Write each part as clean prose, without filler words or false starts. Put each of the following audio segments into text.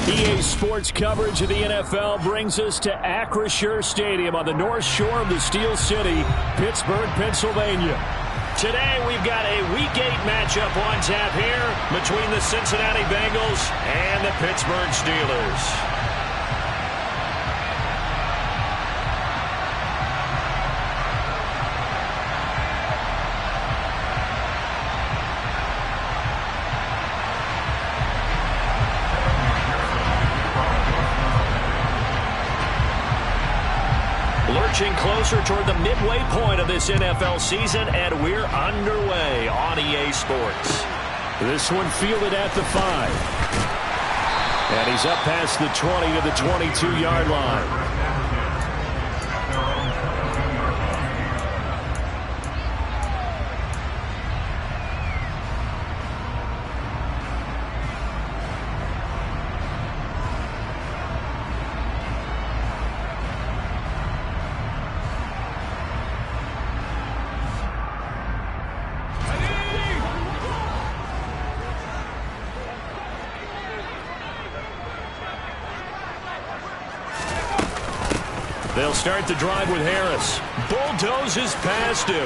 EA Sports coverage of the NFL brings us to Acrisure Stadium on the north shore of the Steel City, Pittsburgh, Pennsylvania. Today we've got a Week 8 matchup on tap here between the Cincinnati Bengals and the Pittsburgh Steelers. Lurching closer toward the midway point of this NFL season, and we're underway on EA Sports. This one fielded at the 5. And he's up past the 20 to the 22-yard line. They'll start the drive with Harris. Bulldozes past him.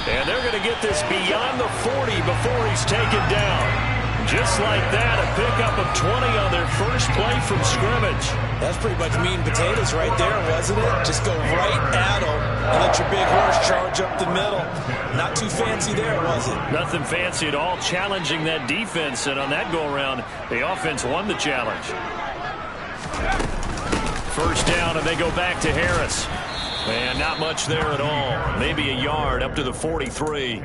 And they're going to get this beyond the 40 before he's taken down. Just like that, a pickup of 20 on their first play from scrimmage. That's pretty much meat and potatoes right there, wasn't it? Just go right at him and let your big horse charge up the middle. Not too fancy there, was it? Nothing fancy at all, challenging that defense. And on that go-around, the offense won the challenge. First down, and they go back to Harris. And not much there at all. Maybe a yard up to the 43.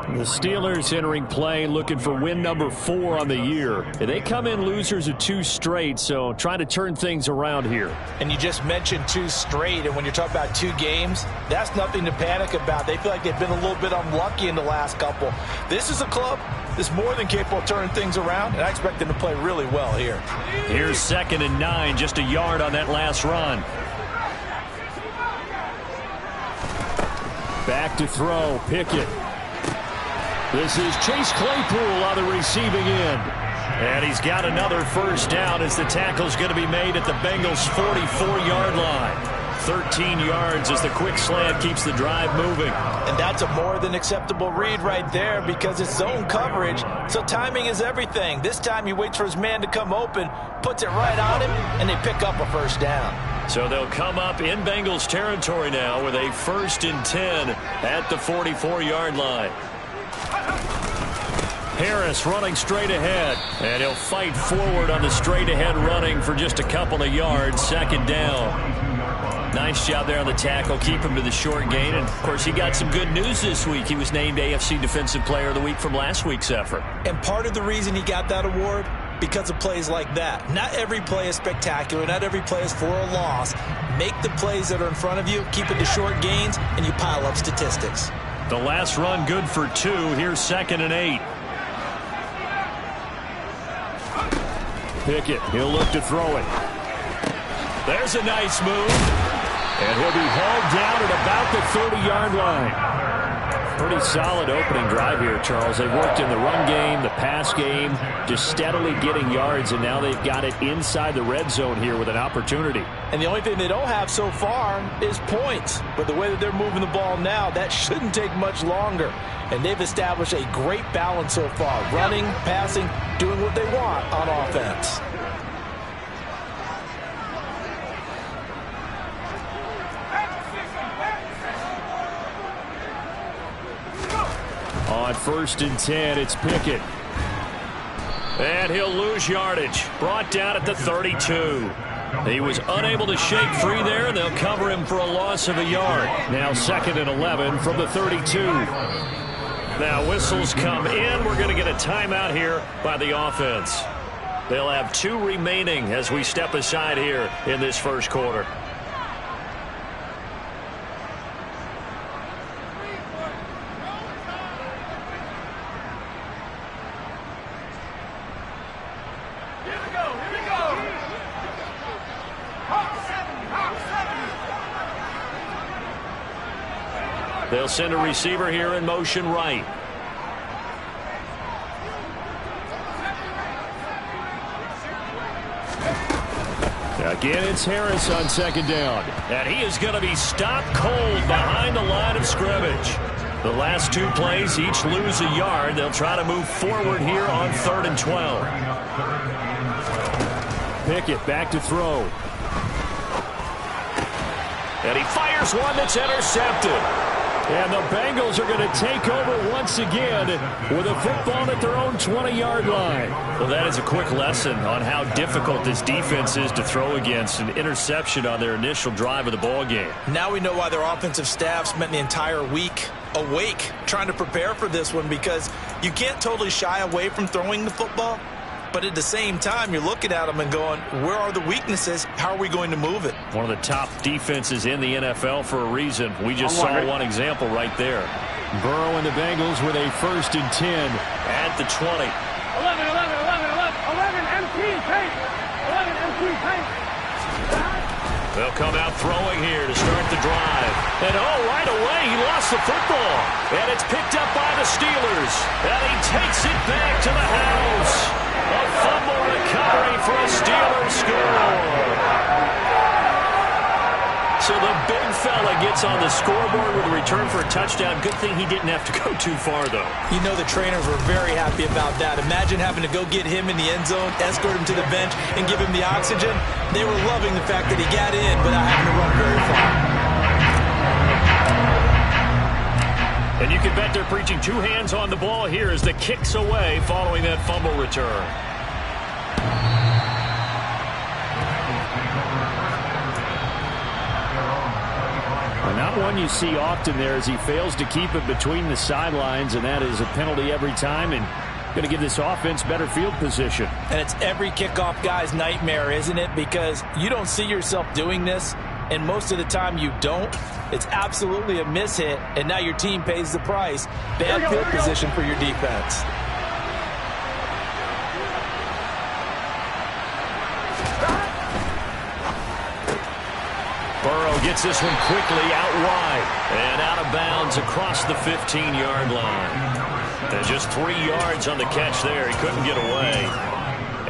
The Steelers entering play looking for win number 4 on the year. They come in losers of 2 straight, so trying to turn things around here. And you just mentioned 2 straight, and when you're talking about 2 games, that's nothing to panic about. They feel like they've been a little bit unlucky in the last couple. This is a club that's more than capable of turning things around, and I expect them to play really well here. Here's 2nd and 9, just a yard on that last run. Back to throw, Pickett. This is Chase Claypool on the receiving end. And he's got another first down as the tackle's going to be made at the Bengals' 44-yard line. 13 yards as the quick slant keeps the drive moving. And that's a more than acceptable read right there because it's zone coverage, so timing is everything. This time he waits for his man to come open, puts it right on him, and they pick up a first down. So they'll come up in Bengals territory now with a 1st and 10 at the 44-yard line. Harris running straight ahead, and he'll fight forward on the straight ahead running for just a couple of yards. 2nd down. Nice job there on the tackle, keep him to the short gain. And, of course, he got some good news this week. He was named AFC Defensive Player of the Week from last week's effort. And part of the reason he got that award, because of plays like that. Not every play is spectacular. Not every play is for a loss. Make the plays that are in front of you, keep it to short gains, and you pile up statistics. The last run good for 2. Here's 2nd and 8. Pickett, he'll look to throw it. There's a nice move. And he'll be hauled down at about the 30-yard line. Pretty solid opening drive here, Charles. They worked in the run game, the pass game, just steadily getting yards, and now they've got it inside the red zone here with an opportunity. And the only thing they don't have so far is points. But the way that they're moving the ball now, that shouldn't take much longer. And they've established a great balance so far. Running, passing, doing what they want on offense. On 1st and 10, it's Pickett. And he'll lose yardage. Brought down at the 32. He was unable to shake free there, and they'll cover him for a loss of a yard. Now 2nd and 11 from the 32. Now whistles come in. We're going to get a timeout here by the offense. They'll have 2 remaining as we step aside here in this first quarter. They'll send a receiver here in motion right. Again, it's Harris on second down. And he is going to be stopped cold behind the line of scrimmage. The last two plays each lose a yard. They'll try to move forward here on 3rd and 12. Pickett back to throw. And he fires one that's intercepted. And the Bengals are going to take over once again with a football at their own 20-yard line. Well, that is a quick lesson on how difficult this defense is to throw against. An interception on their initial drive of the ball game. Now we know why their offensive staff spent the entire week awake trying to prepare for this one, because you can't totally shy away from throwing the football. But at the same time, you're looking at them and going, where are the weaknesses? How are we going to move it? One of the top defenses in the NFL for a reason. We just saw one example right there. Burrow and the Bengals with a 1st and 10 at the 20. 11 MT paint. 11 MT paint. They'll come out throwing here to start the drive. And right away he lost the football. And it's picked up by the Steelers. And he takes it back to the house. A fumble recovery for a Steelers score. So the big fella gets on the scoreboard with a return for a touchdown. Good thing he didn't have to go too far, though. You know the trainers were very happy about that. Imagine having to go get him in the end zone, escort him to the bench, and give him the oxygen. They were loving the fact that he got in without having to run very far. And you can bet they're preaching two hands on the ball here as the kick's away following that fumble return. Not one you see often there as he fails to keep it between the sidelines, and that is a penalty every time and going to give this offense better field position. And it's every kickoff guy's nightmare, isn't it? Because you don't see yourself doing this, and most of the time you don't. It's absolutely a mishit, and now your team pays the price. Bad field position for your defense. Burrow gets this one quickly out wide and out of bounds across the 15-yard line. There's just 3 yards on the catch there. He couldn't get away.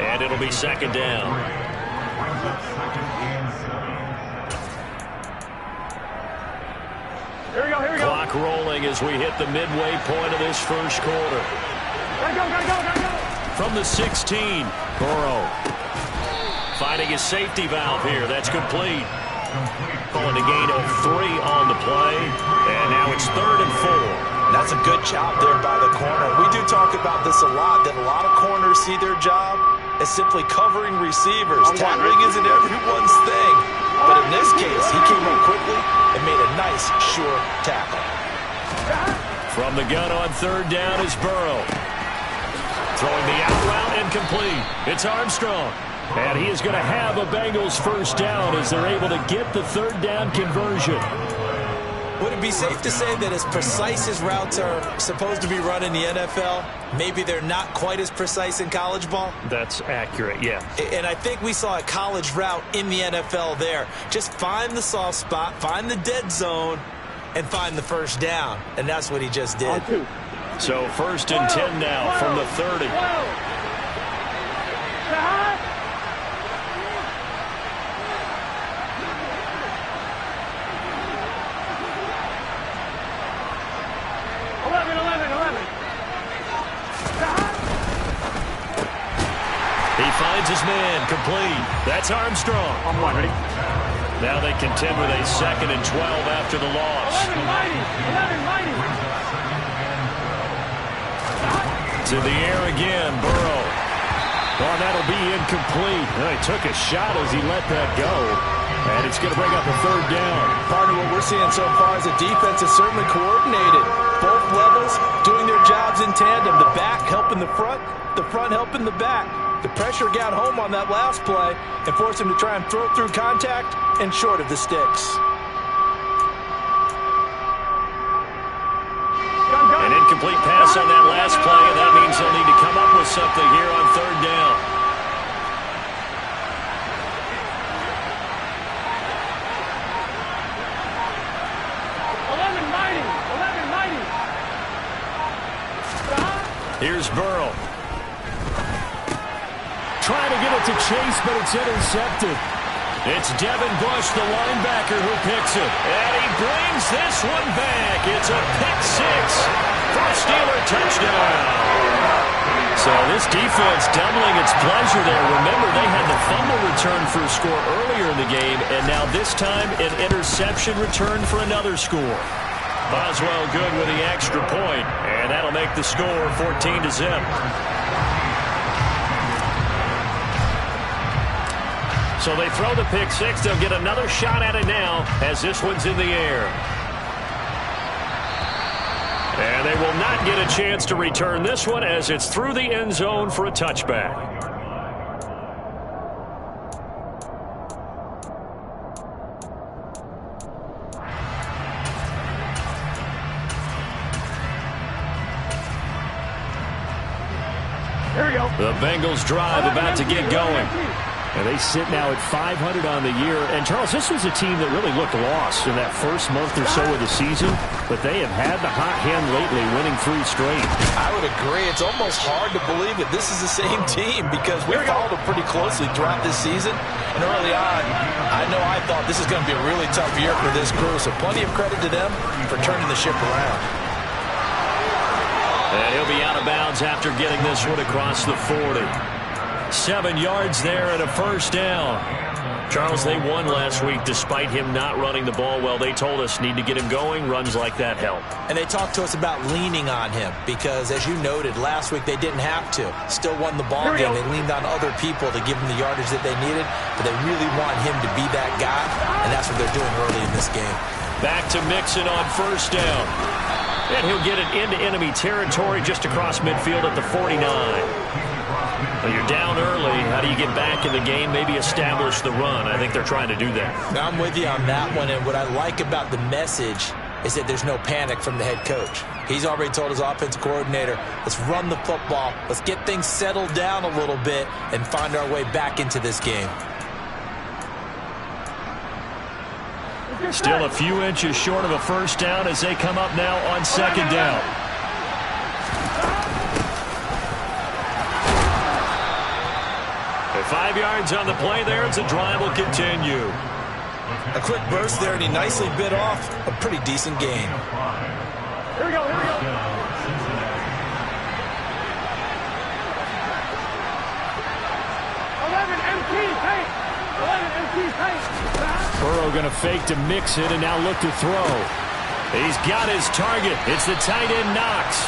And it'll be 2nd down. Here we go. Clock rolling as we hit the midway point of this first quarter. Gotta go. From the 16, Burrow finding his safety valve here. That's complete. Calling a gain of 3 on the play. And now it's 3rd and 4. That's a good job there by the corner. We do talk about this a lot, that a lot of corners see their job as simply covering receivers. Tackling isn't everyone's thing. But in this case, he came up quickly and made a nice, sure tackle. From the gun on 3rd down is Burrow. Throwing the out route incomplete. It's Armstrong. And he is going to have a Bengals 1st down as they're able to get the 3rd down conversion. Would it be safe to say that as precise as routes are supposed to be run in the NFL, maybe they're not quite as precise in college ball? That's accurate, yeah. And I think we saw a college route in the NFL there. Just find the soft spot, find the dead zone, and find the 1st down. And that's what he just did. So 1st and 10 now from the 30. Finds his man, complete. That's Armstrong. I'm ready. Now they contend with a 2nd and 12 after the loss. 11 mighty. To the air again, Burrow. Oh, that'll be incomplete. He took a shot as he let that go. And it's going to bring up a 3rd down. Partner, what we're seeing so far is the defense is certainly coordinated. Both levels doing their jobs in tandem. The back helping the front helping the back. The pressure got home on that last play and forced him to try and throw through contact and short of the sticks. An incomplete pass on that last play, and that means they'll need to come up with something here on 3rd down. Here's Burrow. Trying to get it to Chase, but it's intercepted. It's Devin Bush, the linebacker, who picks it. And he brings this one back. It's a pick six for a Steeler touchdown. So this defense doubling its pleasure there. Remember, they had the fumble return for a score earlier in the game, and now this time an interception return for another score. Boswell good with the extra point, and that'll make the score 14-0. So they throw the pick six. They'll get another shot at it now as this one's in the air. And they will not get a chance to return this one as it's through the end zone for a touchback. Here we go. The Bengals drive about to get going. And they sit now at 500 on the year. And, Charles, this was a team that really looked lost in that first month or so of the season. But they have had the hot hand lately, winning 3 straight. I would agree. It's almost hard to believe that this is the same team because we followed them pretty closely throughout this season. And early on, I know I thought this is going to be a really tough year for this crew. So plenty of credit to them for turning the ship around. And he'll be out of bounds after getting this one across the 40. 7 yards there and a first down. Charles, they won last week despite him not running the ball well. They told us need to get him going. Runs like that help. And they talked to us about leaning on him because, as you noted, last week they didn't have to. Still won the ball game. They leaned on other people to give them the yardage that they needed, but they really want him to be that guy, and that's what they're doing early in this game. Back to Mixon on first down. And he'll get it into enemy territory just across midfield at the 49. Well, you're down early. How do you get back in the game? Maybe establish the run. I think they're trying to do that. I'm with you on that one, and what I like about the message is that there's no panic from the head coach. He's already told his offensive coordinator, let's run the football, let's get things settled down a little bit and find our way back into this game. Still a few inches short of a first down as they come up now on second down. At 5 yards on the play there as the drive will continue. A quick burst there, and he nicely bit off a pretty decent gain. Here we go, here we go. 11 MT paint. 11 MT paint. Burrow going to fake to mix it and now look to throw. He's got his target. It's the tight end Knox.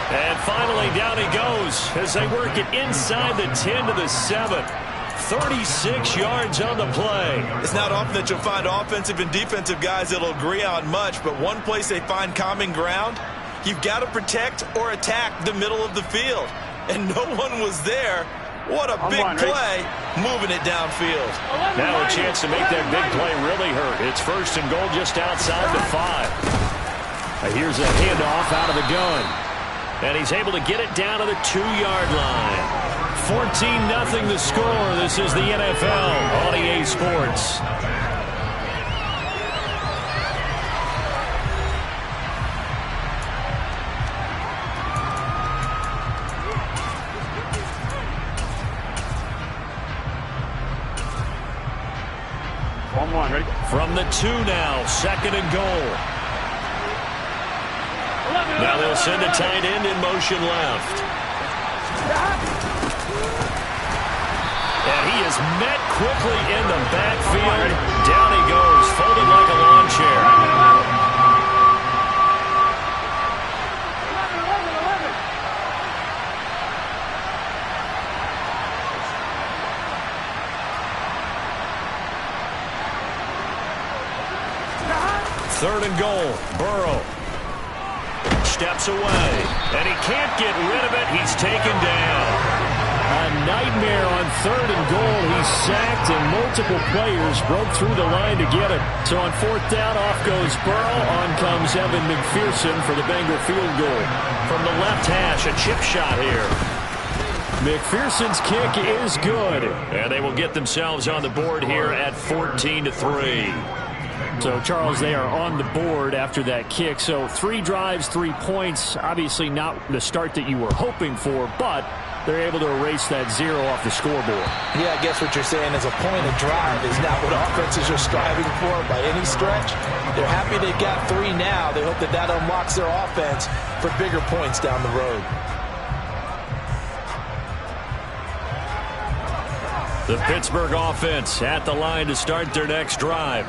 And finally down he goes as they work it inside the 10 to the 7. 36 yards on the play. It's not often that you'll find offensive and defensive guys that'll agree on much, but one place they find common ground, you've got to protect or attack the middle of the field. And no one was there. What a big play, moving it downfield. Now a chance to make that big play really hurt. It's first and goal just outside the 5. Here's a handoff out of the gun. And he's able to get it down to the 2-yard line. 14-0 the score. This is the NFL on EA Sports. Ready? From the 2 now, second and goal. Now they'll send a tight end in motion left. And he is met quickly in the backfield. Down he goes, folded like a lawn chair. Third and goal, Burrow steps away, and he can't get rid of it. He's taken down. A nightmare on third and goal. He's sacked, and multiple players broke through the line to get it. So on fourth down, off goes Burrow. On comes Evan McPherson for the Bengal field goal. From the left hash, a chip shot here. McPherson's kick is good, and they will get themselves on the board here at 14-3. So, Charles, they are on the board after that kick. So 3 drives, 3 points. Obviously not the start that you were hoping for, but they're able to erase that 0 off the scoreboard. Yeah, I guess what you're saying is a point of drive is not what offenses are striving for by any stretch. They're happy they've got 3 now. They hope that that unlocks their offense for bigger points down the road. The Pittsburgh offense at the line to start their next drive.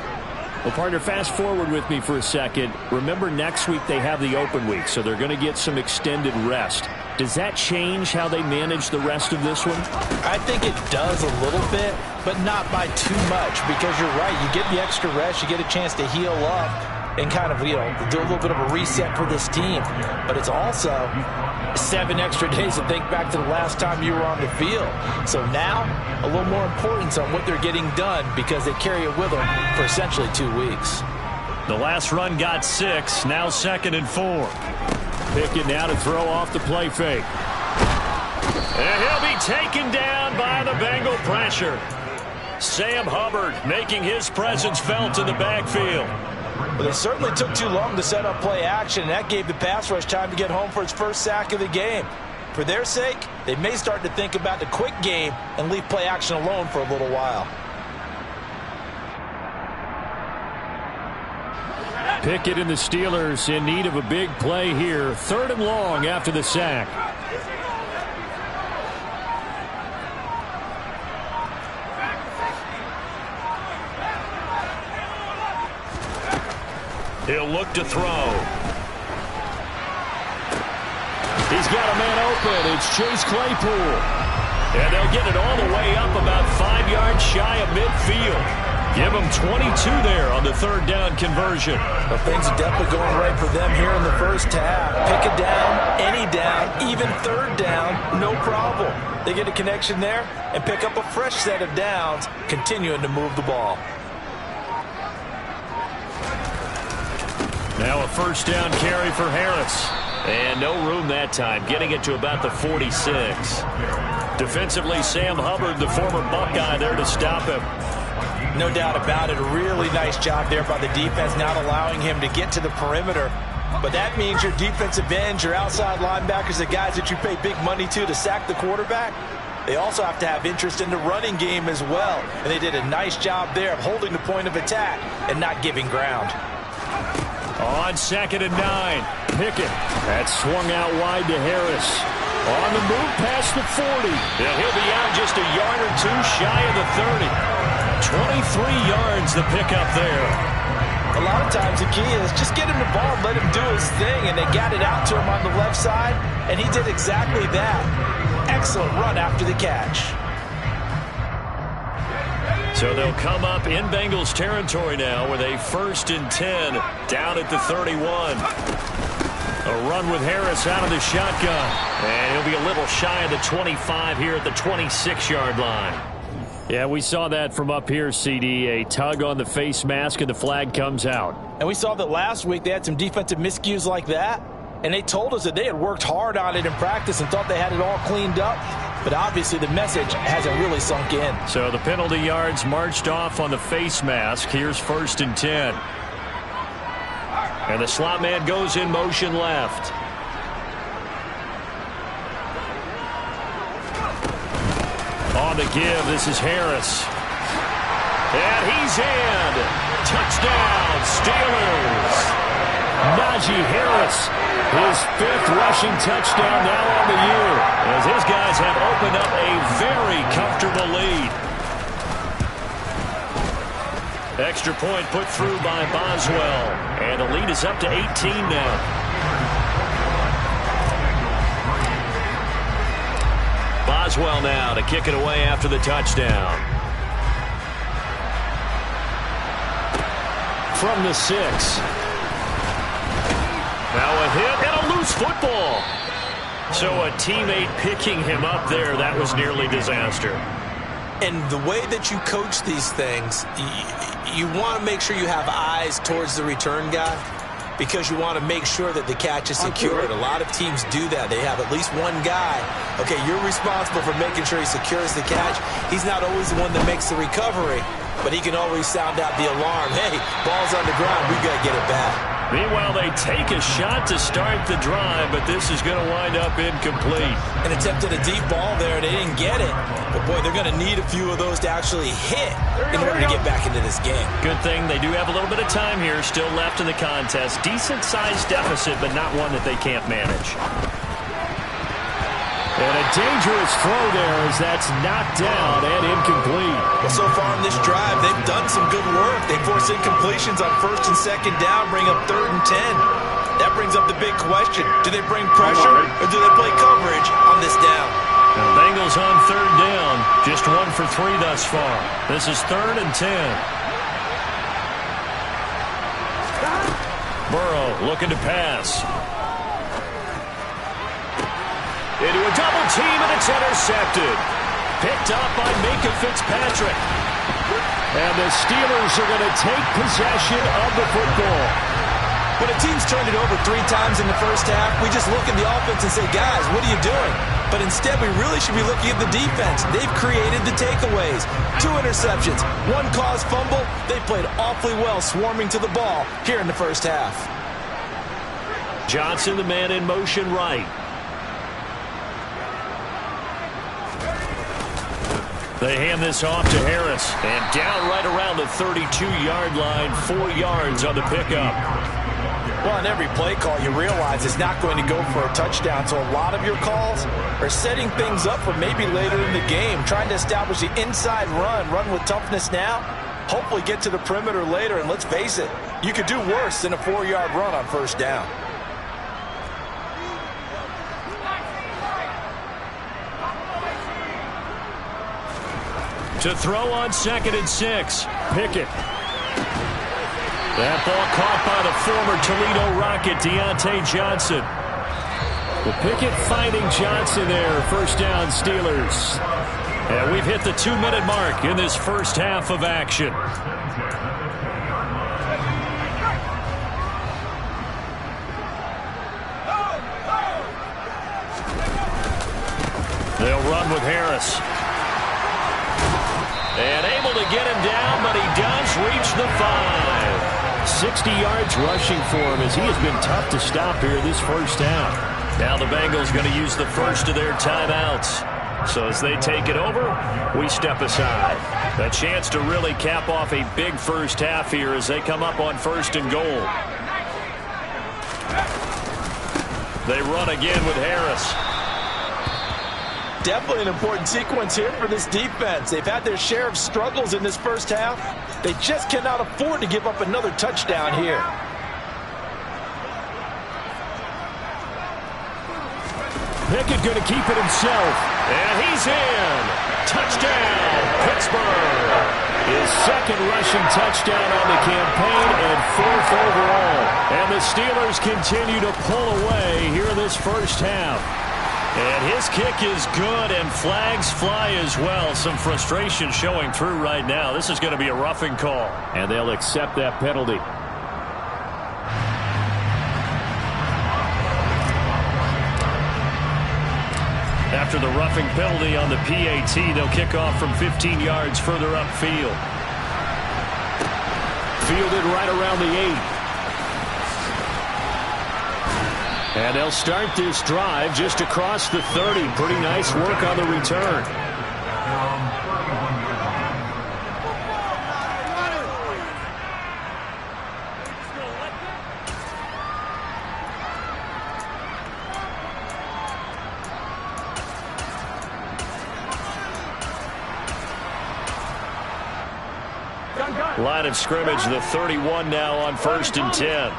Well, partner, fast forward with me for a second. Remember, next week they have the open week, so they're going to get some extended rest. Does that change how they manage the rest of this one? I think it does a little bit, but not by too much, because you're right. You get the extra rest. You get a chance to heal up and kind of, do a little bit of a reset for this team. But it's also 7 extra days to think back to the last time you were on the field. So now, a little more importance on what they're getting done because they carry it with them for essentially 2 weeks. The last run got 6, now 2nd and 4. Pickett now to throw off the play fake. And he'll be taken down by the Bengal pressure. Sam Hubbard making his presence felt in the backfield. But it certainly took too long to set up play action, and that gave the pass rush time to get home for its first sack of the game. For their sake, they may start to think about the quick game and leave play action alone for a little while. Pickett and the Steelers in need of a big play here. 3rd and long after the sack. He'll look to throw. He's got a man open. It's Chase Claypool. And they'll get it all the way up about 5 yards shy of midfield. Give them 22 there on the 3rd down conversion. Well, things are definitely going right for them here in the first half. Pick a down, any down, even 3rd down, no problem. They get a connection there and pick up a fresh set of downs, continuing to move the ball. Now a 1st down carry for Harris. And no room that time, getting it to about the 46. Defensively, Sam Hubbard, the former Buckeye, there to stop him. No doubt about it. A really nice job there by the defense, not allowing him to get to the perimeter. But that means your defensive ends, your outside linebackers, the guys that you pay big money to sack the quarterback, they also have to have interest in the running game as well. And they did a nice job there of holding the point of attack and not giving ground. On 2nd and 9, Pickett. That swung out wide to Harris. On the move past the 40. And he'll be out just a yard or 2 shy of the 30. 23 yards the pickup there. A lot of times the key is just get him the ball, let him do his thing, and they got it out to him on the left side, and he did exactly that. Excellent run after the catch. So they'll come up in Bengals territory now with a 1st and 10 down at the 31. A run with Harris out of the shotgun. And he'll be a little shy of the 25 here at the 26-yard line. Yeah, we saw that from up here, CD. A tug on the face mask and the flag comes out. And we saw that last week they had some defensive miscues like that. And they told us that they had worked hard on it in practice and thought they had it all cleaned up. But obviously the message hasn't really sunk in. So the penalty yards marched off on the face mask. Here's 1st and 10. And the slot man goes in motion left. On the give, this is Harris. And he's in. Touchdown, Steelers. Najee Harris, his 5th rushing touchdown now on the year, as his guys have opened up a very comfortable lead. Extra point put through by Boswell, and the lead is up to 18 now. Boswell now to kick it away after the touchdown. From the 6. Now a hit and a loose football. So a teammate picking him up there, that was nearly disaster. And the way that you coach these things, you want to make sure you have eyes towards the return guy because you want to make sure that the catch is secured. A lot of teams do that. They have at least one guy. Okay, you're responsible for making sure he secures the catch. He's not always the one that makes the recovery, but he can always sound out the alarm. Hey, ball's on the ground. We got to get it back. Meanwhile, they take a shot to start the drive, but this is going to wind up incomplete. And attempted a deep ball there. They didn't get it. But, boy, they're going to need a few of those to actually hit in order to get back into this game. Good thing they do have a little bit of time here still left in the contest. Decent-sized deficit, but not one that they can't manage. And a dangerous throw there as that's knocked down and incomplete. Well, so far in this drive, they've done some good work. They force incompletions on 1st and 2nd down, bring up 3rd and 10. That brings up the big question. Do they bring pressure or do they play coverage on this down? Now, Bengals on 3rd down. Just 1 for 3 thus far. This is 3rd and 10. Burrow looking to pass. Into a double team, and it's intercepted. Picked up by Minka Fitzpatrick. And the Steelers are going to take possession of the football. When a team's turned it over 3 times in the first half, we just look at the offense and say, guys, what are you doing? But instead, we really should be looking at the defense. They've created the takeaways. 2 interceptions, 1 caused fumble. They played awfully well swarming to the ball here in the first half. Johnson, the man in motion right. They hand this off to Harris. And down right around the 32-yard line, 4 yards on the pickup. Well, on every play call, you realize it's not going to go for a touchdown. So a lot of your calls are setting things up for maybe later in the game, trying to establish the inside run with toughness now, hopefully get to the perimeter later. And let's face it, you could do worse than a 4-yard run on 1st down. To throw on 2nd and 6. Pickett. That ball caught by the former Toledo Rocket, Deontay Johnson. Well, Pickett finding Johnson there. 1st down, Steelers. And we've hit the 2-minute mark in this first half of action. They'll run with Harris. And able to get him down, but he does reach the 5. 60 yards rushing for him as he has been tough to stop here this first half. Now the Bengals going to use the first of their timeouts. So as they take it over, we step aside. A chance to really cap off a big first half here as they come up on 1st and goal. They run again with Harris. Definitely an important sequence here for this defense. They've had their share of struggles in this first half. They just cannot afford to give up another touchdown here. Pickett going to keep it himself. And he's in. Touchdown, Pittsburgh. His 2nd rushing touchdown on the campaign and 4th overall. And the Steelers continue to pull away here in this first half. And his kick is good, and flags fly as well. Some frustration showing through right now. This is going to be a roughing call. And they'll accept that penalty. After the roughing penalty on the PAT, they'll kick off from 15 yards further upfield. Fielded right around the 8. And they'll start this drive just across the 30. Pretty nice work on the return. Line of scrimmage, the 31 now on 1st and 10.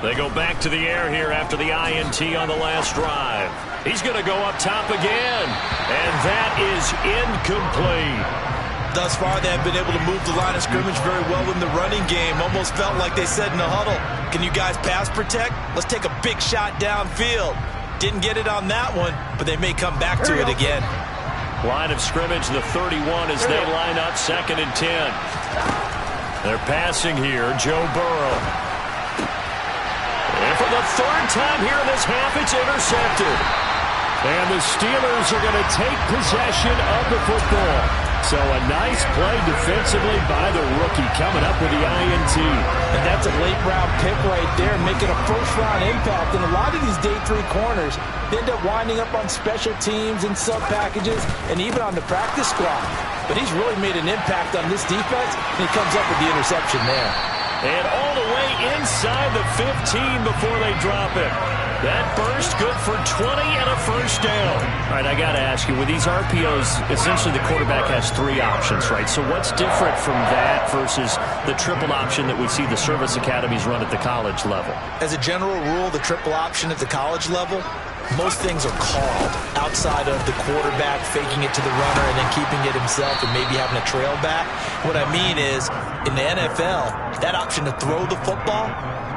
They go back to the air here after the INT on the last drive. He's going to go up top again. And that is incomplete. Thus far, they have been able to move the line of scrimmage very well in the running game. Almost felt like they said in the huddle, can you guys pass protect? Let's take a big shot downfield. Didn't get it on that one, but they may come back to it again. Line of scrimmage, the 31 as they line up 2nd and 10. They're passing here, Joe Burrow. And for the 3rd time here in this half, it's intercepted. And the Steelers are going to take possession of the football. So a nice play defensively by the rookie coming up with the INT. And that's a late-round pick right there, making a first-round impact. And a lot of these day 3 corners end up winding up on special teams and sub-packages and even on the practice squad. But he's really made an impact on this defense, and he comes up with the interception there. And all the way inside the 15 before they drop it. That burst good for 20 and a first down. All right, I got to ask you, with these RPOs, essentially the quarterback has 3 options, right? So what's different from that versus the triple option that we see the service academies run at the college level? As a general rule, the triple option at the college level, most things are called outside of the quarterback faking it to the runner and then keeping it himself and maybe having a trail back. What I mean is, in the NFL, that option to throw the football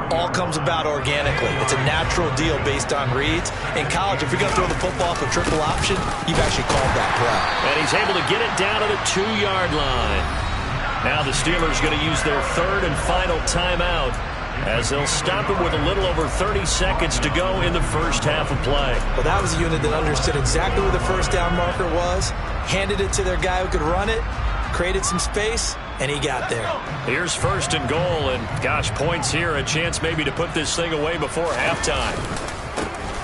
all comes about organically. It's a natural deal based on reads. In college, if you're going to throw the football for triple option, you've actually called that play. And he's able to get it down to the 2-yard line. Now the Steelers going to use their 3rd and final timeout as they'll stop it with a little over 30 seconds to go in the first half of play. Well, that was a unit that understood exactly where the first down marker was, handed it to their guy who could run it, created some space, and he got there. Here's 1st and goal, and gosh, points here, a chance maybe to put this thing away before halftime.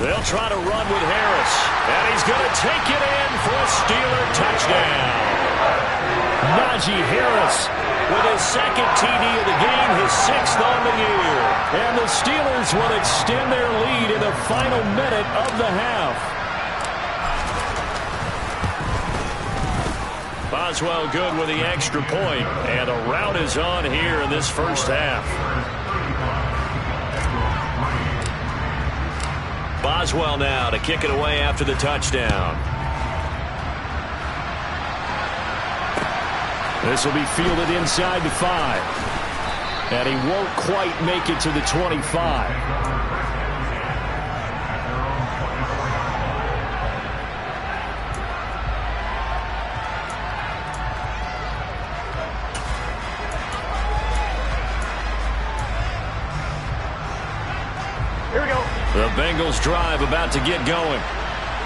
They'll try to run with Harris, and he's going to take it in for a Steeler touchdown. Najee Harris with his 2nd TD of the game, his 6th on the year. And the Steelers will extend their lead in the final minute of the half. Boswell good with the extra point, and a rout is on here in this first half. Boswell now to kick it away after the touchdown. This will be fielded inside the 5, and he won't quite make it to the 25. The Bengals drive about to get going.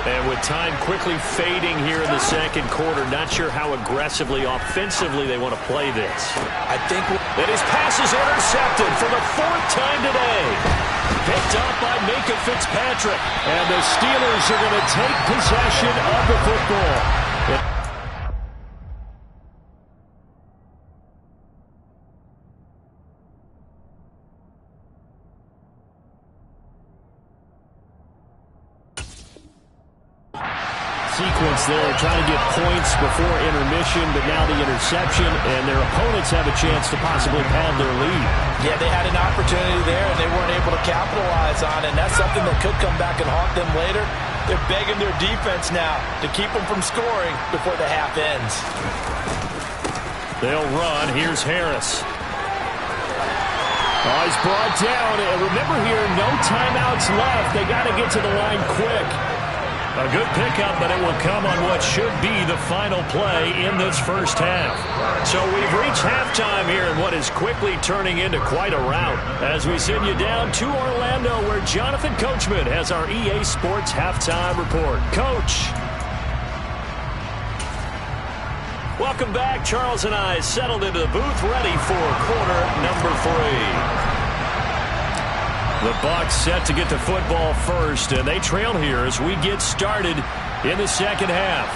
And with time quickly fading here in the 2nd quarter, not sure how aggressively, offensively they want to play this. I think that his pass is intercepted for the 4th time today. Picked up by Minka Fitzpatrick. And the Steelers are going to take possession of the football. Sequence there, trying to get points before intermission, but now the interception, and their opponents have a chance to possibly pad their lead. Yeah, they had an opportunity there, and they weren't able to capitalize on it, and that's something that could come back and haunt them later. They're begging their defense now to keep them from scoring before the half ends. They'll run. Here's Harris. Oh, he's brought down, and remember here, no timeouts left. They got to get to the line quick. A good pickup, but it will come on what should be the final play in this first half. So we've reached halftime here in what is quickly turning into quite a rout as we send you down to Orlando where Jonathan Coachman has our EA Sports halftime report. Coach. Welcome back. Charles and I settled into the booth ready for quarter number 3. The Bucs set to get the football first, and they trail here as we get started in the 2nd half.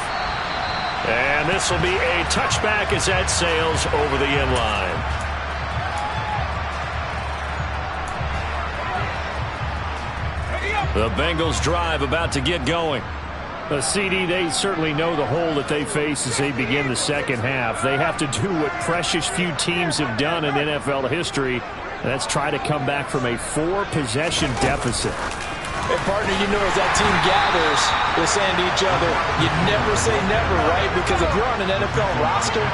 And this will be a touchback as that sails over the end line. The Bengals drive about to get going. CD, they certainly know the hole that they face as they begin the 2nd half. They have to do what precious few teams have done in NFL history. That's try to come back from a 4-possession deficit. Hey, partner, you know as that team gathers, they're saying to each other, you never say never, right? Because if you're on an NFL roster,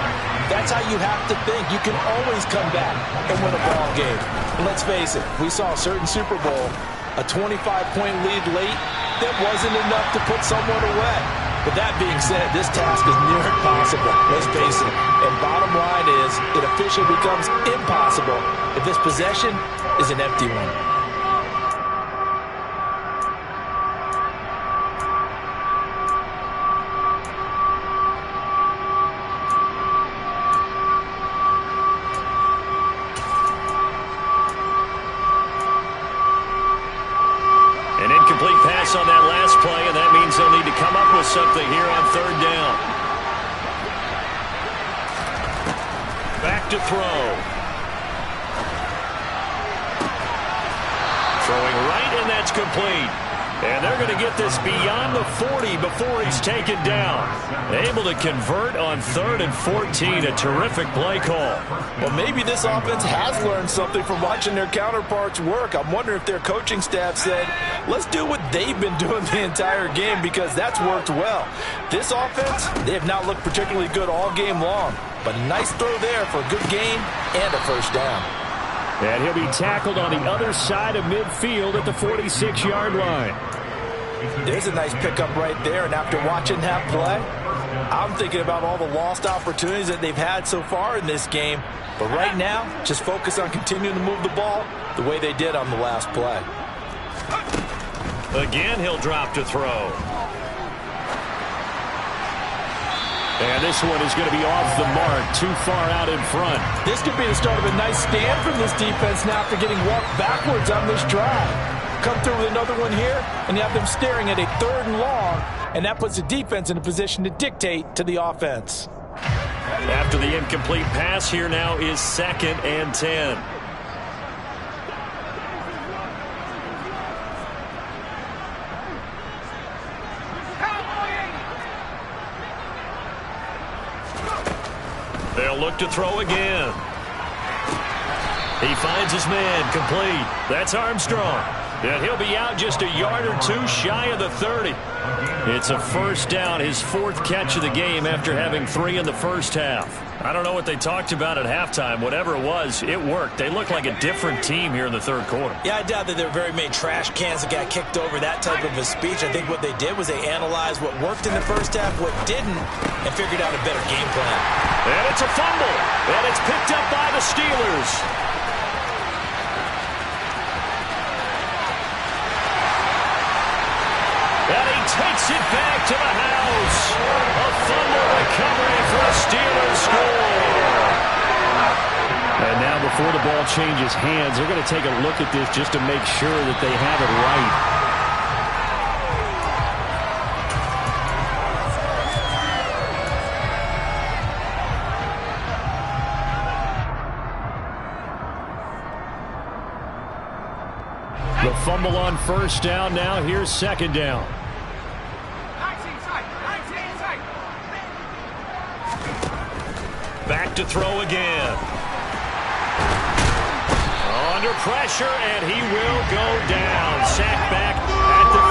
that's how you have to think. You can always come back and win a ball game. And let's face it, we saw a certain Super Bowl, a 25-point lead late, that wasn't enough to put someone away. But that being said, this task is near impossible. Let's face it. And bottom line is, it officially becomes impossible if this possession is an empty one. pass on that last play, and that means they'll need to come up with something here on third down. Back to throw. Throwing right, and that's complete. And they're going to get this beyond the 40 before he's taken down. Able to convert on 3rd and 14. A terrific play call. Well, maybe this offense has learned something from watching their counterparts work. I'm wondering if their coaching staff said, let's do what they've been doing the entire game, because that's worked well. This offense, they have not looked particularly good all game long. But a nice throw there for a good gain and a first down. And he'll be tackled on the other side of midfield at the 46-yard line. There's a nice pickup right there, and after watching that play, I'm thinking about all the lost opportunities that they've had so far in this game. But right now, just focus on continuing to move the ball the way they did on the last play. Again, he'll drop to throw. And this one is going to be off the mark, too far out in front. This could be the start of a nice stand from this defense now after getting walked backwards on this drive. Come through with another one here, and you have them staring at a 3rd and long, and that puts the defense in a position to dictate to the offense. After the incomplete pass, here now is 2nd and 10. They'll look to throw again. He finds his man, complete. That's Armstrong. And he'll be out just a yard or two shy of the 30. It's a first down, his 4th catch of the game after having 3 in the first half. I don't know what they talked about at halftime. Whatever it was, it worked. They look like a different team here in the 3rd quarter. Yeah, I doubt that there were very many trash cans that got kicked over, that type of a speech. I think what they did was they analyzed what worked in the first half, what didn't, and figured out a better game plan. And it's a fumble, and it's picked up by the Steelers. And he takes it back to the house. A fumble recovery for a Steelers score. And now before the ball changes hands, they're going to take a look at this just to make sure that they have it right. The fumble on first down. Now here's 2nd down. Back to throw again. Under pressure, and he will go down. Sacked back at the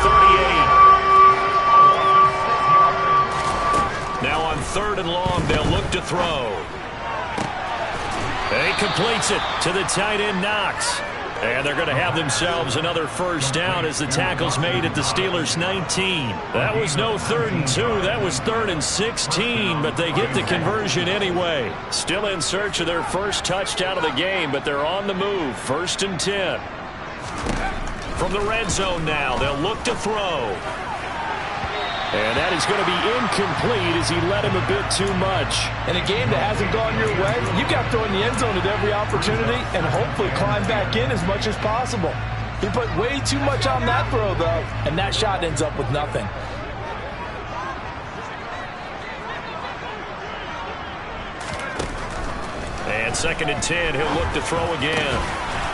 38. Now on 3rd and long, they'll look to throw. He completes it to the tight end, Knox. And they're going to have themselves another first down as the tackle's made at the Steelers' 19. That was no 3rd and 2. That was 3rd and 16, but they get the conversion anyway. Still in search of their first touchdown of the game, but they're on the move. 1st and 10. From the red zone now, they'll look to throw. And that is going to be incomplete as he let him a bit too much. In a game that hasn't gone your way, you've got to throw in the end zone at every opportunity and hopefully climb back in as much as possible. He put way too much on that throw, though, and that shot ends up with nothing. And 2nd and 10, he'll look to throw again.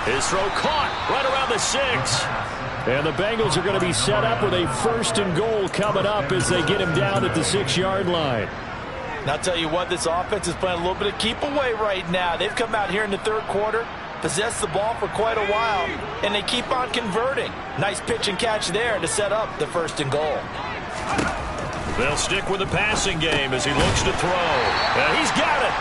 His throw caught right around the 6. And the Bengals are going to be set up with a 1st and goal coming up as they get him down at the 6-yard line. And I'll tell you what, this offense is playing a little bit of keep away right now. They've come out here in the 3rd quarter, possessed the ball for quite a while, and they keep on converting. Nice pitch and catch there to set up the 1st and goal. They'll stick with the passing game as he looks to throw. And he's got it.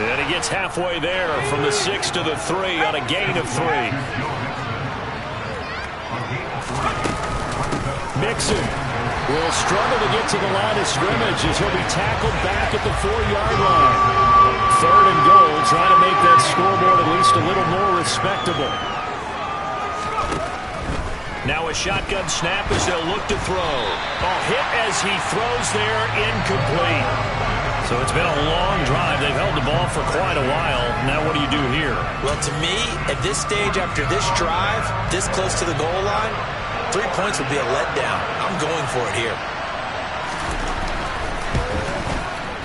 And he gets halfway there from the 6 to the 3 on a gain of 3. Mixon will struggle to get to the line of scrimmage as he'll be tackled back at the 4-yard line. 3rd and goal, trying to make that scoreboard at least a little more respectable. Now a shotgun snap as they'll look to throw. A hit as he throws there, incomplete. So it's been a long drive. They've held the ball for quite a while. Now what do you do here? Well, to me, at this stage after this drive, this close to the goal line, 3 points would be a letdown. I'm going for it here.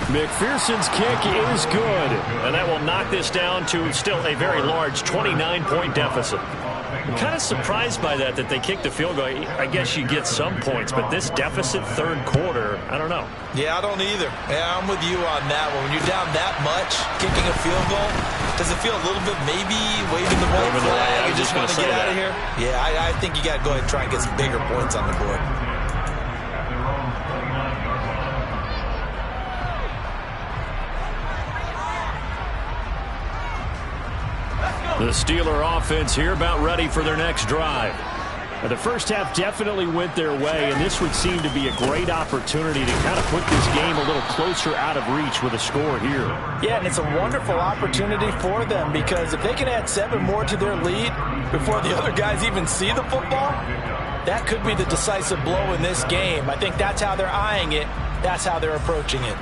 McPherson's kick is good, and that will knock this down to still a very large 29-point deficit. I'm kind of surprised by that they kicked the field goal. I guess you get some points, but this deficit third quarter, I don't know. Yeah, I don't either. Yeah, I'm with you on that one. When you're down that much, kicking a field goal, does it feel a little bit maybe waving the white flag? You just want to get out of here? Yeah, I think you got to go ahead and try and get some bigger points on the board. The Steeler offense here about ready for their next drive. The first half definitely went their way, and this would seem to be a great opportunity to kind of put this game a little closer out of reach with a score here. Yeah, and it's a wonderful opportunity for them because if they can add 7 more to their lead before the other guys even see the football, that could be the decisive blow in this game. I think that's how they're eyeing it. That's how they're approaching it.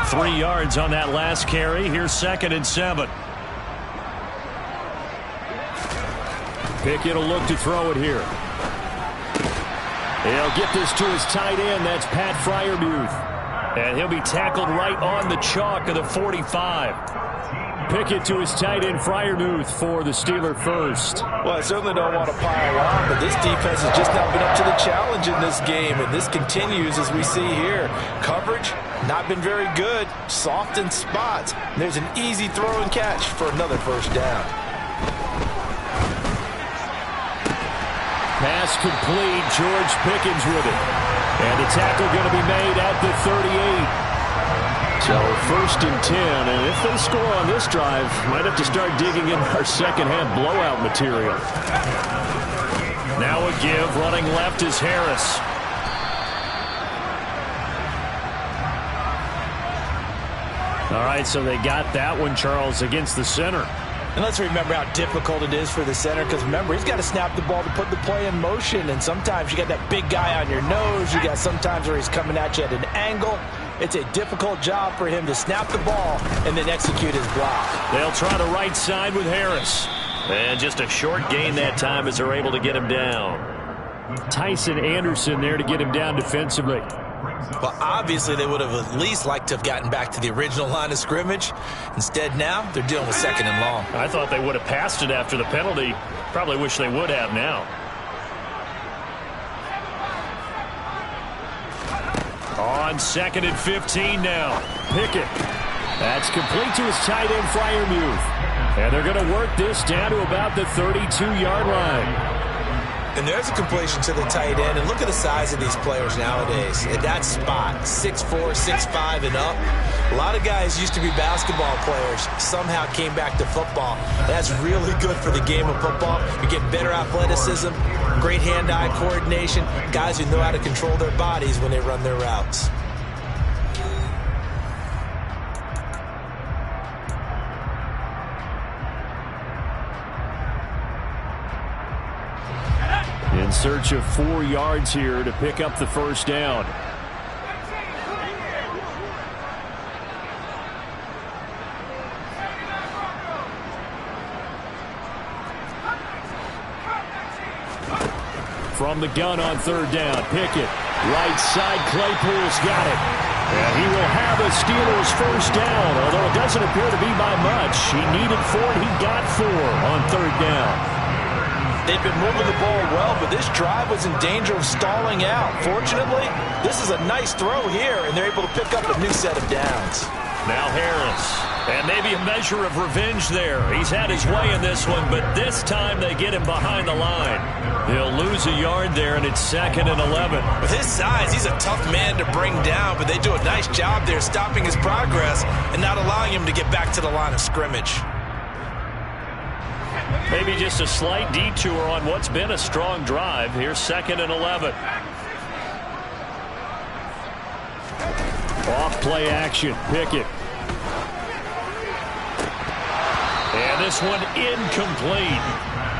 3 yards on that last carry. Here's 2nd and 7. Pickett will look to throw it here. He'll get this to his tight end. That's Pat Freiermuth. And he'll be tackled right on the chalk of the 45. Pickett to his tight end, Freiermuth, for the Steeler first. Well, I certainly don't want to pile on, but this defense has just not been up to the challenge in this game, and this continues as we see here. Coverage, not been very good, soft in spots. And there's an easy throw and catch for another first down. Pass complete, George Pickens with it. And the tackle going to be made at the 38. So 1st and 10, and if they score on this drive, might have to start digging in our second half blowout material. Now a give, running left is Harris. All right, so they got that one, Charles, against the center. And let's remember how difficult it is for the center, because remember, he's got to snap the ball to put the play in motion, and sometimes you got that big guy on your nose. You got sometimes where he's coming at you at an angle. It's a difficult job for him to snap the ball and then execute his block. They'll try the right side with Harris. And just a short gain that time as they're able to get him down. Tyson Anderson there to get him down defensively. Well, obviously they would have at least liked to have gotten back to the original line of scrimmage. Instead now, they're dealing with 2nd and long. I thought they would have passed it after the penalty. Probably wish they would have now. On 2nd and 15 now. Pickett. That's complete to his tight end, Freiermuth. And they're going to work this down to about the 32-yard line. And there's a completion to the tight end. And look at the size of these players nowadays. At that spot, 6'4", 6'5", and up. A lot of guys used to be basketball players, somehow came back to football. That's really good for the game of football. You get better athleticism, great hand-eye coordination, guys who know how to control their bodies when they run their routes. In search of 4 yards here to pick up the first down. From the gun on 3rd down, Pickett. Right side, Claypool's got it. And he will have a Steelers first down, although it doesn't appear to be by much. He needed 4, he got 4 on 3rd down. They've been moving the ball well, but this drive was in danger of stalling out. Fortunately, this is a nice throw here, and they're able to pick up a new set of downs. Now Harris. And maybe a measure of revenge there. He's had his way in this one, but this time they get him behind the line. He'll lose a yard there, and it's 2nd and 11. With his size, he's a tough man to bring down, but they do a nice job there stopping his progress and not allowing him to get back to the line of scrimmage. Maybe just a slight detour on what's been a strong drive. Here's 2nd and 11. Off play action. Pickett. And this one incomplete.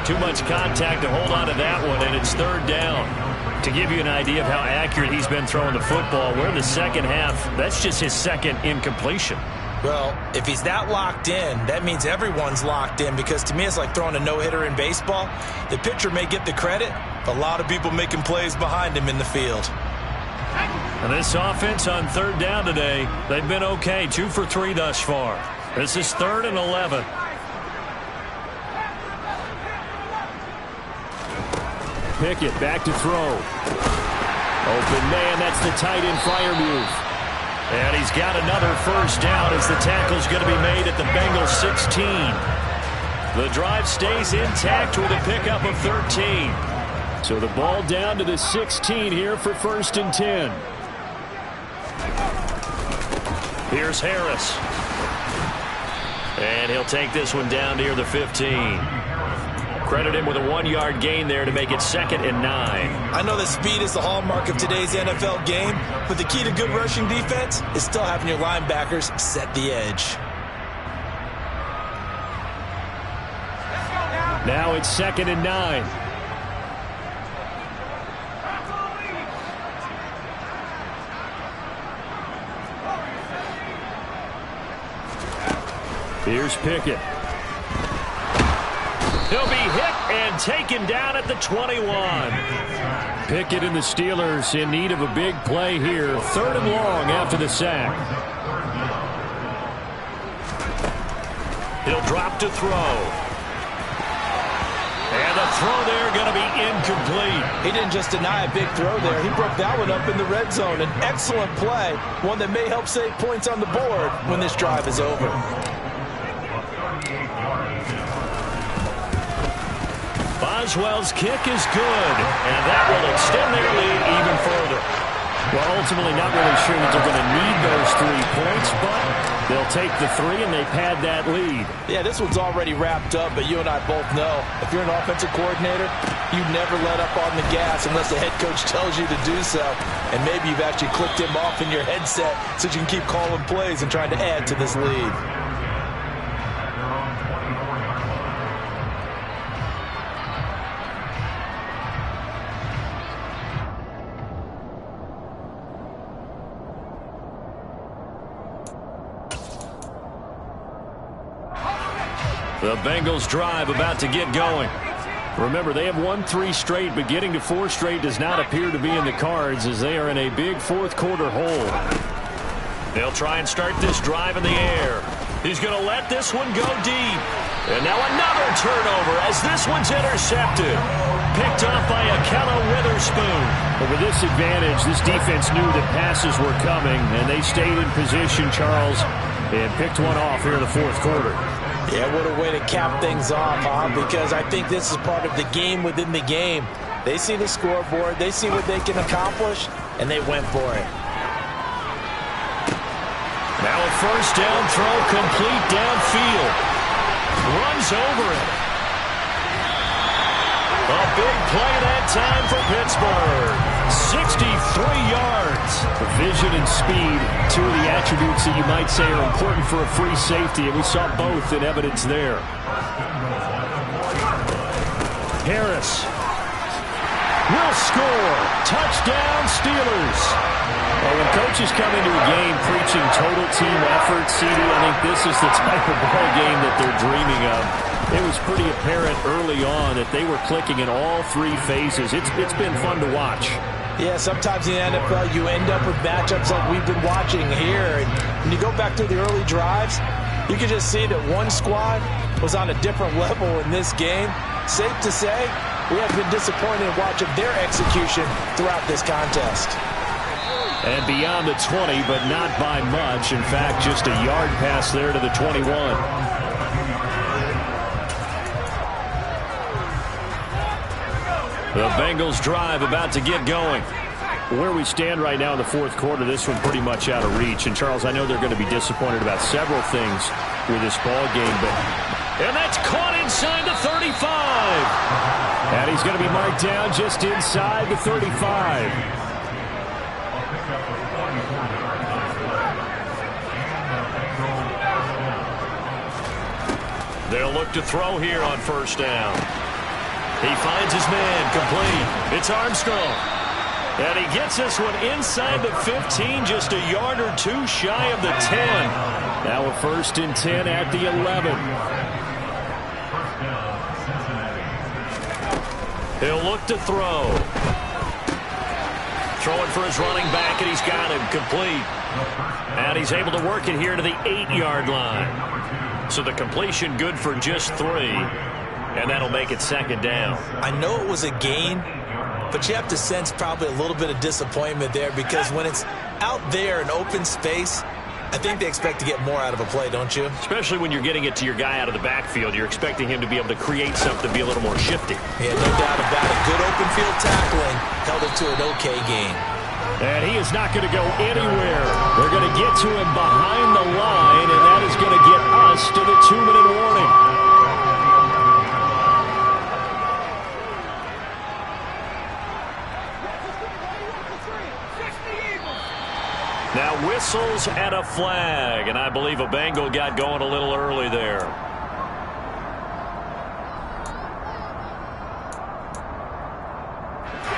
Too much contact to hold on to that one, and it's 3rd down. To give you an idea of how accurate he's been throwing the football, we're in the second half. That's just his 2nd incompletion. Well, if he's that locked in, that means everyone's locked in, because to me it's like throwing a no-hitter in baseball. The pitcher may get the credit, A lot of people making plays behind him in the field. And this offense on third down today, they've been okay. 2 for 3 thus far. This is 3rd and 11. Pickett back to throw. Open man, that's the tight end flyer move. And he's got another first down as the tackle's going to be made at the Bengals 16. The drive stays intact with a pickup of 13. So the ball down to the 16 here for 1st and 10. Here's Harris. And he'll take this one down near the 15. Credit him with a 1-yard gain there to make it 2nd and 9. I know that speed is the hallmark of today's NFL game, but the key to good rushing defense is still having your linebackers set the edge. Now it's 2nd and 9. Here's Pickett. He'll be hit and taken down at the 21. Pickett and the Steelers in need of a big play here. 3rd and long after the sack. He'll drop to throw. And the throw there going to be incomplete. He didn't just deny a big throw there. He broke that one up in the red zone. An excellent play, one that may help save points on the board when this drive is over. Boswell's kick is good, and that will extend their lead even further. Well, ultimately not really sure that they're going to need those 3 points, but they'll take the 3 and they pad that lead. Yeah, this one's already wrapped up, but you and I both know if you're an offensive coordinator, you never let up on the gas unless the head coach tells you to do so. And maybe you've actually clicked him off in your headset so you can keep calling plays and trying to add to this lead. The Bengals drive about to get going. Remember, they have won 3 straight, but getting to 4 straight does not appear to be in the cards as they are in a big 4th quarter hole. They'll try and start this drive in the air. He's going to let this one go deep. And now another turnover as this one's intercepted. Picked off by Akello Witherspoon. But with this advantage, this defense knew that passes were coming, and they stayed in position, Charles, and picked one off here in the 4th quarter. Yeah, what a way to cap things off, huh? Because I think this is part of the game within the game. They see the scoreboard, they see what they can accomplish, and they went for it. Now a first down throw complete downfield. Runs over it. A big play that time for Pittsburgh. 63 yards. The vision and speed, 2 of the attributes that you might say are important for a free safety, and we saw both in evidence there. Harris will score. Touchdown, Steelers. Well, when coaches come into a game preaching total team effort, CD, I think this is the type of ball game that they're dreaming of. It was pretty apparent early on that they were clicking in all 3 phases. It's been fun to watch. Yeah, sometimes in the NFL you end up with matchups like we've been watching here. And when you go back to the early drives, you can just see that one squad was on a different level in this game. Safe to say, we have been disappointed in watching their execution throughout this contest. And beyond the 20, but not by much. In fact, just a yard pass there to the 21. The Bengals drive about to get going. Where we stand right now in the 4th quarter, this one pretty much out of reach. And, Charles, I know they're going to be disappointed about several things with this ball game, but... And that's caught inside the 35. And he's going to be marked down just inside the 35. They'll look to throw here on first down. He finds his man complete. It's Armstrong. And he gets this one inside the 15, just a yard or two shy of the 10. Now a 1st and 10 at the 11. He'll look to throw. Throwing for his running back, and he's got him complete. And he's able to work it here to the 8-yard line. So the completion good for just 3. And that'll make it 2nd down. I know it was a gain, but you have to sense probably a little bit of disappointment there, because when it's out there in open space, I think they expect to get more out of a play, don't you? Especially when you're getting it to your guy out of the backfield. You're expecting him to be able to create something, be a little more shifty. Yeah, no doubt about it. Good open field tackling held it to an okay gain. And he is not going to go anywhere. They're going to get to him behind the line, and that is going to get us to the 2-minute warning. Now whistles and a flag, and I believe a Bengal got going a little early there.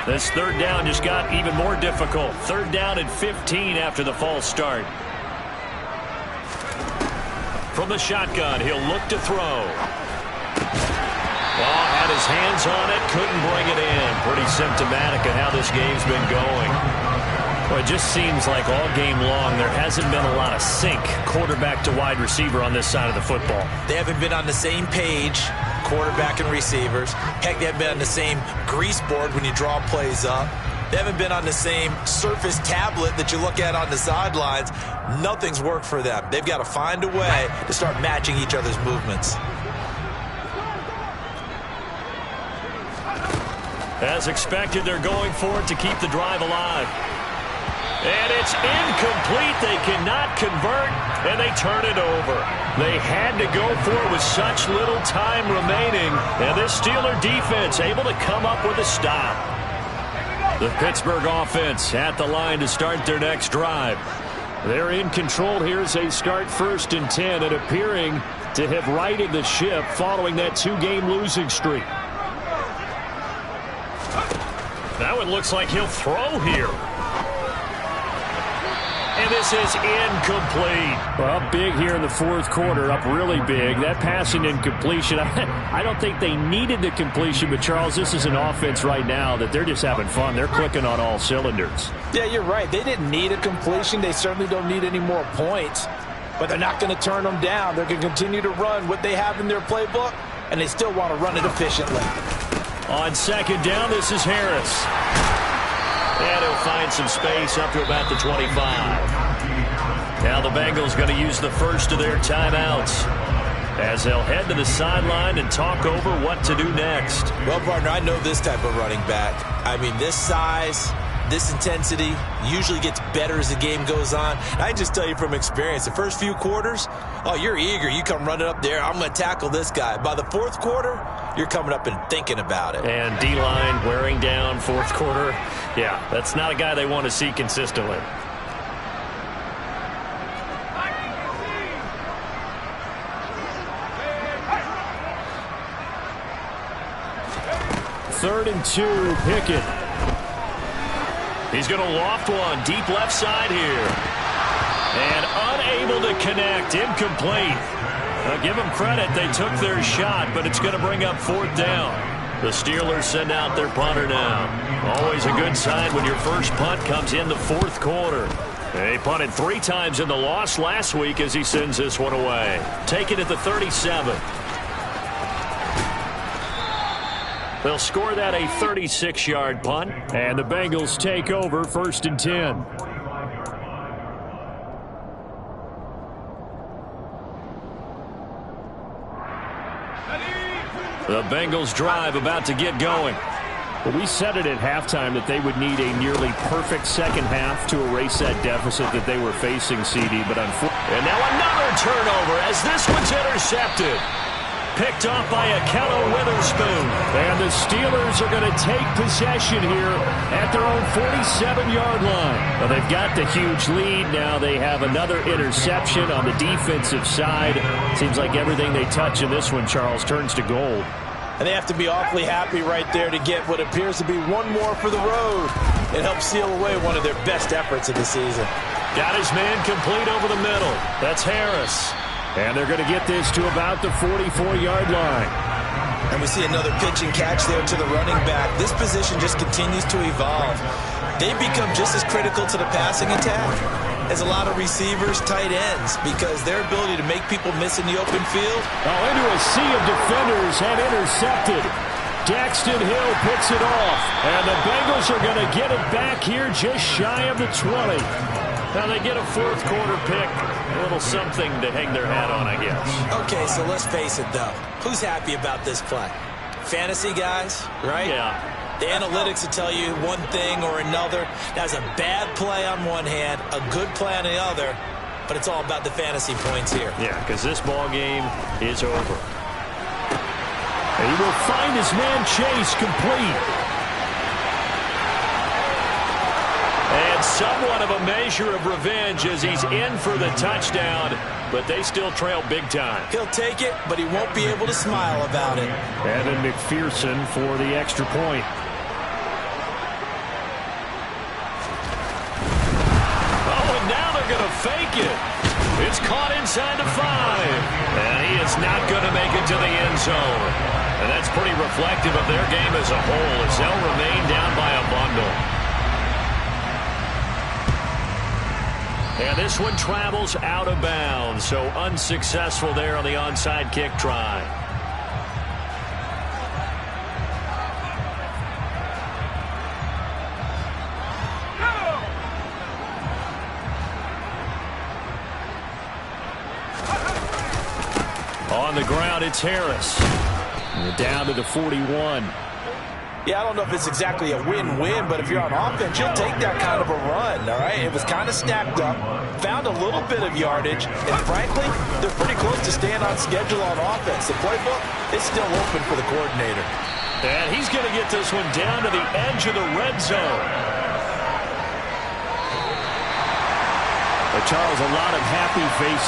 This 3rd down just got even more difficult. 3rd down and 15 after the false start. From the shotgun, he'll look to throw. Oh, had his hands on it, couldn't bring it in. Pretty symptomatic of how this game's been going. Well, it just seems like all game long there hasn't been a lot of sync quarterback to wide receiver on this side of the football. They haven't been on the same page, quarterback and receivers. Heck, they haven't been on the same grease board when you draw plays up. They haven't been on the same surface tablet that you look at on the sidelines. Nothing's worked for them. They've got to find a way to start matching each other's movements. As expected, they're going for it to keep the drive alive. And it's incomplete. They cannot convert, and they turn it over. They had to go for it with such little time remaining. And this Steeler defense able to come up with a stop. The Pittsburgh offense at the line to start their next drive. They're in control here as they start 1st and 10 and appearing to have righted the ship following that 2-game losing streak. Now it looks like he'll throw here. And this is incomplete. Well, big here in the 4th quarter, up really big. That passing incompletion, I don't think they needed the completion, but Charles, this is an offense right now that they're just having fun. They're clicking on all cylinders. Yeah, you're right. They didn't need a completion. They certainly don't need any more points, but they're not going to turn them down. They're going to continue to run what they have in their playbook, and they still want to run it efficiently. On 2nd down, this is Harris. And he'll find some space up to about the 25. Now the Bengals going to use the first of their timeouts as they'll head to the sideline and talk over what to do next. Well, partner, I know this type of running back. I mean, this size, this intensity usually gets better as the game goes on. I can just tell you from experience, the first few quarters, oh, you're eager. You come running up there, I'm going to tackle this guy. By the 4th quarter, you're coming up and thinking about it. And D-line wearing down 4th quarter. Yeah, that's not a guy they want to see consistently. Third and 2, Pickett. He's going to loft one deep left side here. And unable to connect, incomplete. Give them credit, they took their shot, but it's going to bring up 4th down. The Steelers send out their punter now. Always a good sign when your first punt comes in the 4th quarter. They punted 3 times in the loss last week as he sends this one away. Take it at the 37. They'll score that a 36-yard punt, and the Bengals take over 1st and 10. The Bengals drive about to get going. Well, we said it at halftime that they would need a nearly perfect second half to erase that deficit that they were facing, CD. But and now another turnover as this one's intercepted. Picked off by Akello Witherspoon. And the Steelers are going to take possession here at their own 47-yard line. Well, they've got the huge lead. Now they have another interception on the defensive side. Seems like everything they touch in this one, Charles, turns to gold. And they have to be awfully happy right there to get what appears to be one more for the road. It helped seal away one of their best efforts of the season. Got his man complete over the middle. That's Harris. And they're going to get this to about the 44-yard line. And we see another pitch and catch there to the running back. This position just continues to evolve. They've become just as critical to the passing attack as a lot of receivers, tight ends, because their ability to make people miss in the open field. Oh, into a sea of defenders and intercepted. Daxton Hill picks it off. And the Bengals are going to get it back here just shy of the 20. Now they get a fourth quarter pick. A little something to hang their hat on, I guess. Okay, so let's face it, though. Who's happy about this play? Fantasy guys, right? Yeah. The analytics will tell you one thing or another. That's a bad play on one hand, a good play on the other, but it's all about the fantasy points here. Yeah, because this ball game is over. He will find his man Chase complete. And somewhat of a measure of revenge as he's in for the touchdown, but they still trail big time. He'll take it, but he won't be able to smile about it. Evan McPherson for the extra point. Oh, and now they're going to fake it. It's caught inside the 5. And he is not going to make it to the end zone. And that's pretty reflective of their game as a whole as they'll remain down by a bundle. And this one travels out of bounds, so unsuccessful there on the onside kick try. On the ground, it's Harris. And down to the 41. Yeah, I don't know if it's exactly a win-win, but if you're on offense, you'll take that kind of a run, all right? It was kind of stacked up, found a little bit of yardage, and frankly, they're pretty close to staying on schedule on offense. The playbook is still open for the coordinator. And he's going to get this one down to the edge of the red zone. But Charles, a lot of happy faces.